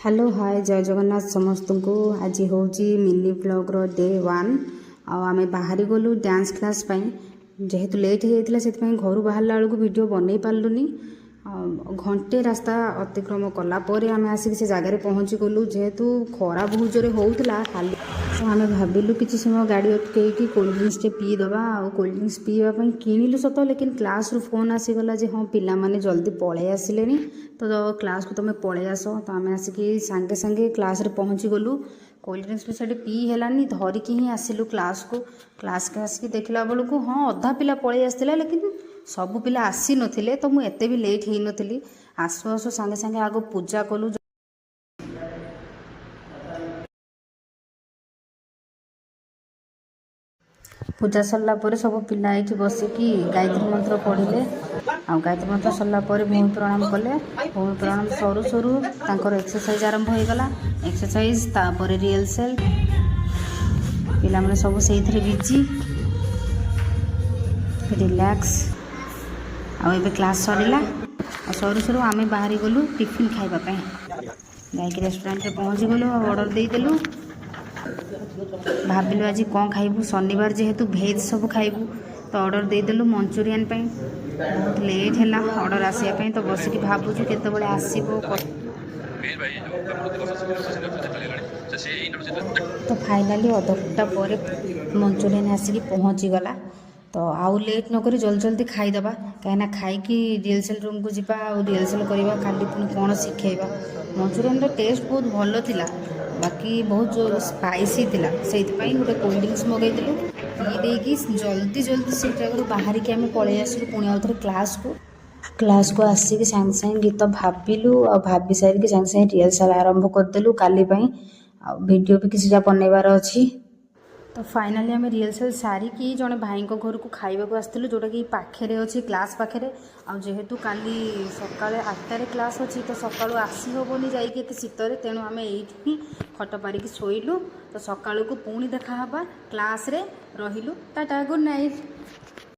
Hello hi जय जगन्नाथ समस्त को। आज हूँ मिनी ब्लॉगर डे 1 आम बाहरी गलु डांस क्लास जेहेतु लेट हो जाता से घर बाहर बेलू वीडियो बनई पार्लुनि। घंटे रास्ता अतिक्रम कलापर आम आसिक से जगार पहुँची गलु जेहेतु खरा बहुत जोरे होता खाली तो आम भाविलु किसी समय गाड़ी अटकई कोल्ड ड्रिंक्स पीदबा आ कोल्ड ड्रिंक्स पीवाई किणिलु सत लेकिन क्लास रू फोन आसीगला जे हाँ पिला माने जल्दी पलि आसिले तो क्लास को तुम पलि आस तो आम आसिक सांगे सांगे क्लास रे पहुँची गलु। कोल्ड ड्रिंक्स भी से पी हेलानी धरिकी ही आसिलु क्लास को आसिक देखला बेलू हाँ अधा पिला पलि आसला लेकिन सब पिला आसी नथिले तो मुझे एते भी लेट हो नथिली। आसु आसु सांगे सांगे आगो पूजा कलु। पूजा सरला पर सब पिला ये बसिकी गायत्री मंत्र पढ़िले आ गायत्री मंत्र सरला पर भूमि प्रणाम कले। भूमि प्रणाम सरू सरू तांकर एक्सरसाइज आरंभ हो गला। एक्सरसाइज तापर रिहर्सल पिला माने सब से बिजी रिलैक्स आबे क्लास सरिला। सरू सरू आम बाहरी गलु टिफिन खाइबापी जाकि रेस्टोरेंट पहुँची गलु ऑर्डर देदेलु। भाविलु आज कौन खाइबू शनिवार जेहेतु भेज सब खाइबू तो ऑर्डर देदेलु मंचूरियन बहुत लेट है ऑर्डर आसापी तो बसिक भावुँ केतबले आसो तो फाइनाली अध घंटा पर मंचूरियन आसिक पहुँची गला। तो आउ लेट नक जल्दी जल्दी खाईदबा कहीं खाई रिहर्सल रूम को जीवा रिहर्सल करवा खाली पुणी कौन शिखेबा। मंचूरियन टेस्ट बहुत भल थिला बाकी बहुत जो स्पाइसी थिला से गोटे कोल्ड ड्रिंक्स मगैलु पी देकी जल्दी जल्दी से जगह बाहर की आम पलि आसलु पुणी आउ थे क्लास को आसिक सांगे सांगे गीत भाविलु आ भाभी सारिक सांगे सांगे रिहर्सल आरंभ करदेलु काली वीडियो भी किसी बनइबार अच्छी। तो फाइनाली आम रिहर्सल सारिकी जड़े भाई घर को खाइबा को आसलु जोटा कि पाखे अच्छी क्लास पाखे जेहेतु काली सका 8टार क्लास अच्छी तो सका आसी हेनी जाइए शीतर तेणु आम ये खट पारिकी शोलु। तो सका को पुणी देखा क्लास रे रहिलु। Tata good night.